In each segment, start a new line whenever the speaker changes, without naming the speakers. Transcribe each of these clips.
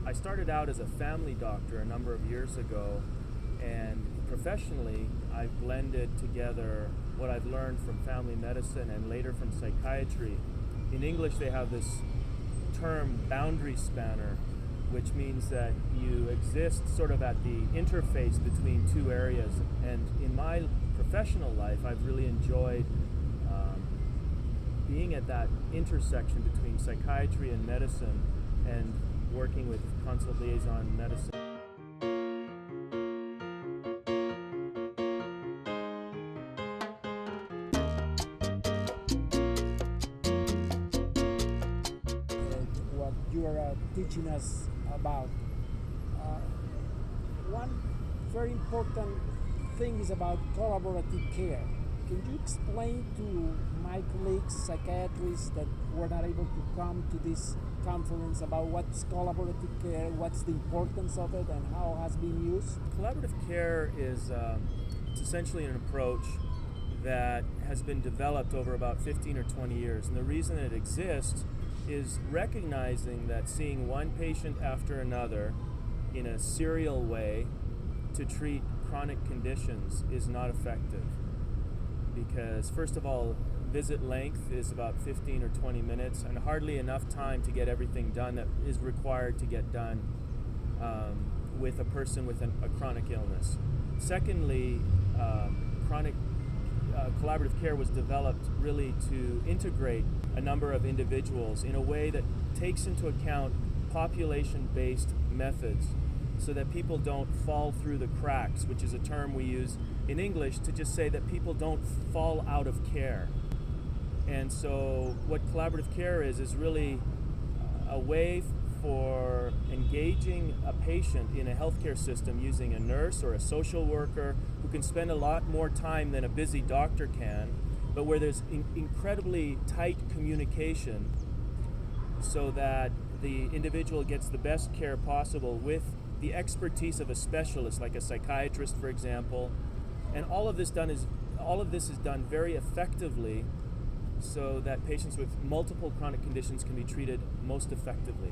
I started out as a family doctor a number of years ago, and professionally I've blended together what I've learned from family medicine and later from psychiatry. In English they have this term boundary spanner, which means that you exist sort of at the interface between two areas. And in my professional life, I've really enjoyed being at that intersection between psychiatry and medicine and working with consult liaison medicine.
What you are teaching us about. One very important thing is about collaborative care. Can you explain to my colleagues, psychiatrists that were not able to come to this conference about what's collaborative care, what's the importance of it, and how it has been used?
Collaborative care is it's essentially an approach that has been developed over about 15 or 20 years. And the reason it exists is recognizing that seeing one patient after another in a serial way to treat chronic conditions is not effective. Because first of all, visit length is about 15 or 20 minutes and hardly enough time to get everything done that is required to get done with a person with a chronic illness. Secondly, collaborative care was developed really to integrate a number of individuals in a way that takes into account population-based methods so that people don't fall through the cracks, which is a term we use in English to just say that people don't fall out of care. And so what collaborative care is really a way for engaging a patient in a healthcare system using a nurse or a social worker who can spend a lot more time than a busy doctor can, but where there's incredibly tight communication so that the individual gets the best care possible with the expertise of a specialist like a psychiatrist, for example. And all of this is done very effectively so that patients with multiple chronic conditions can be treated most effectively.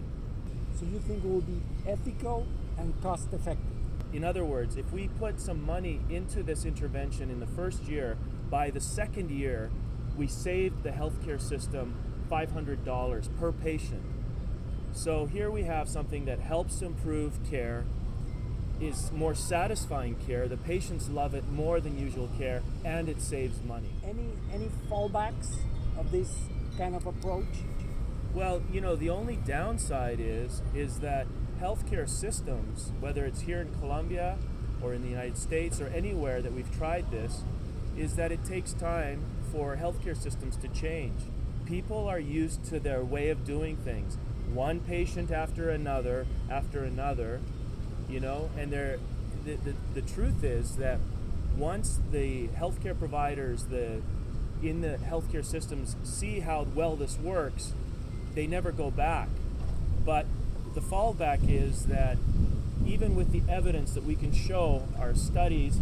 So you think it will be ethical and cost effective?
In other words, if we put some money into this intervention in the first year, by the second year, we saved the healthcare system $500 per patient. So here we have something that helps improve care, is more satisfying care, the patients love it more than usual care, and it saves money.
Any fallbacks of this kind of approach?
Well, the only downside is that healthcare systems, whether it's here in Colombia or in the United States or anywhere that we've tried this, is that it takes time for healthcare systems to change. People are used to their way of doing things. One patient after another, and the truth is that once the healthcare providers in the healthcare systems see how well this works, they never go back. But the fallback is that even with the evidence that we can show, our studies,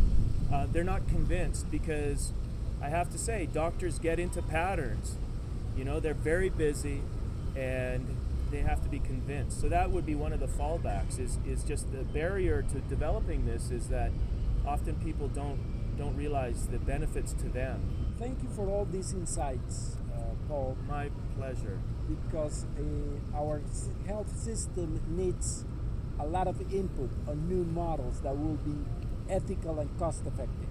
they're not convinced, because I have to say, doctors get into patterns. They're very busy and they have to be convinced. So that would be one of the fallbacks, is just the barrier to developing this is that often people don't realize the benefits to them.
Thank you for all these insights, Paul.
My pleasure.
Because our health system needs a lot of input on new models that will be ethical and cost effective.